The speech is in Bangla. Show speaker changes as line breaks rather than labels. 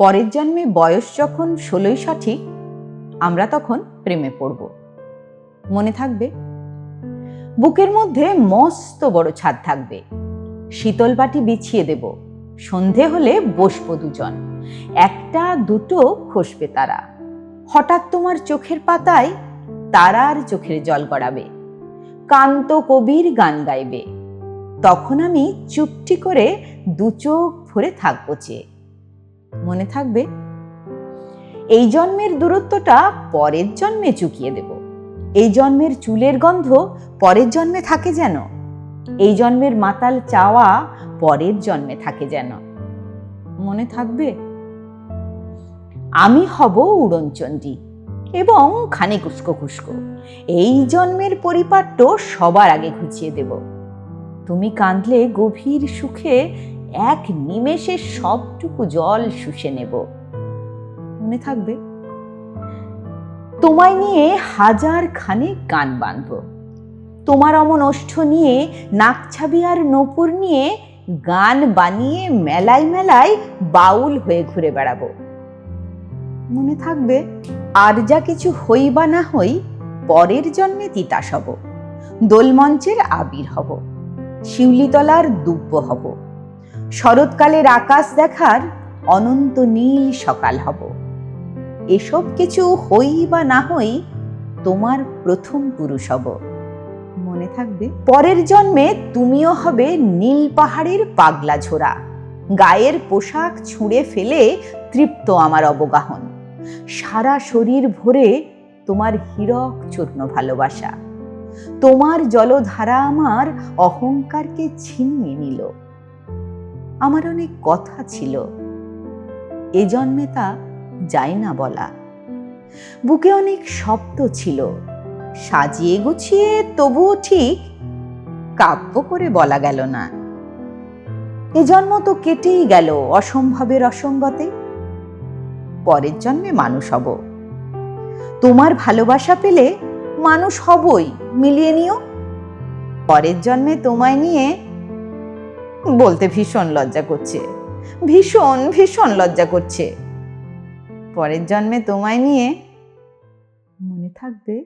পরের জন্মে বয়স যখন 16ই সঠিক, আমরা তখন প্রেমে পড়ব। মনে থাকবে? বুকের মধ্যে মস্ত বড় ছাদ থাকবে, শীতল পাটি বিছিয়ে দেব, সন্ধে হলে বসবো দুজন, একটা দুটো খসবে তারা, হঠাৎ তোমার চোখের পাতায় তারার চোখের জল গড়াবে, কান্ত কবির গান গাইবে, তখন আমি চুপটি করে দু চোখ ভরে থাকবো চেয়ে। মনে থাকবে? এই জন্মের দূরত্বটা পরের জন্মে চুকিয়ে দেব, এই জন্মের চুলের গন্ধ পরের জন্মে থাকে যেন, এই জন্মের মাতাল চাওয়া পরের জন্মে থাকে যেন। মনে থাকবে? আমি হব উড়নচণ্ডী এবং খানিক উস্কো খুস্কো, এই জন্মের পরিপাট্য সবার আগে ঘুচিয়ে দেব। তুমি কাঁদলে গভীর সুখে এক নিমেষে সবটুকু জল শুষে নেব। মনে থাকবে? তোমায় নিয়ে হাজার খানেক গান বাঁধব, তোমার অমন ওষ্ঠ নিয়ে, নাকছাবি আর নূপুর নিয়ে গান বানিয়ে মেলায় মেলায় বাউল হয়ে ঘুরে বেড়াবো। মনে থাকবে? আর যা কিছু হই বা না হই, পরের জন্মে তিতাস হব, দোলমঞ্চের আবির হব, শিউলিতলার দুব্য হব, শরৎকালের আকাশ দেখার অনন্ত নীল সকাল হব। এসব কিছু হই বা না হই, তোমার প্রথম পুরুষ হব। মনে থাকবে? পরের জন্মে তুমিও হবে নীল পাহাড়ের পাগলা ঝোড়া, গায়ের পোশাক ছুঁড়ে ফেলে তৃপ্ত আমার অবগাহন, সারা শরীর ভরে তোমার হীরক চূর্ণ ভালোবাসা, তোমার জলধারা আমার অহংকারকে ছিনিয়ে নিল। আমার অনেক কথা ছিল, এ জন্মে তা যায় না বলা, বুকে অনেক শব্দ ছিল, সাজিয়ে গুছিয়ে তবুও ঠিক কাব্য করে বলা গেল না। এ জন্ম তো কেটেই গেল অসম্ভবের অসঙ্গতে, পরের জন্মে মানুষ হব। তোমার ভালোবাসা পেলে মানুষ হবই, মিলিয়ে নিও। পরের জন্মে তোমায় নিয়ে, বলতে ভীষণ লজ্জা করছে, ভীষণ ভীষণ লজ্জা করছে, পরের জন্মে তোমায় নিয়ে। মনে থাকবে?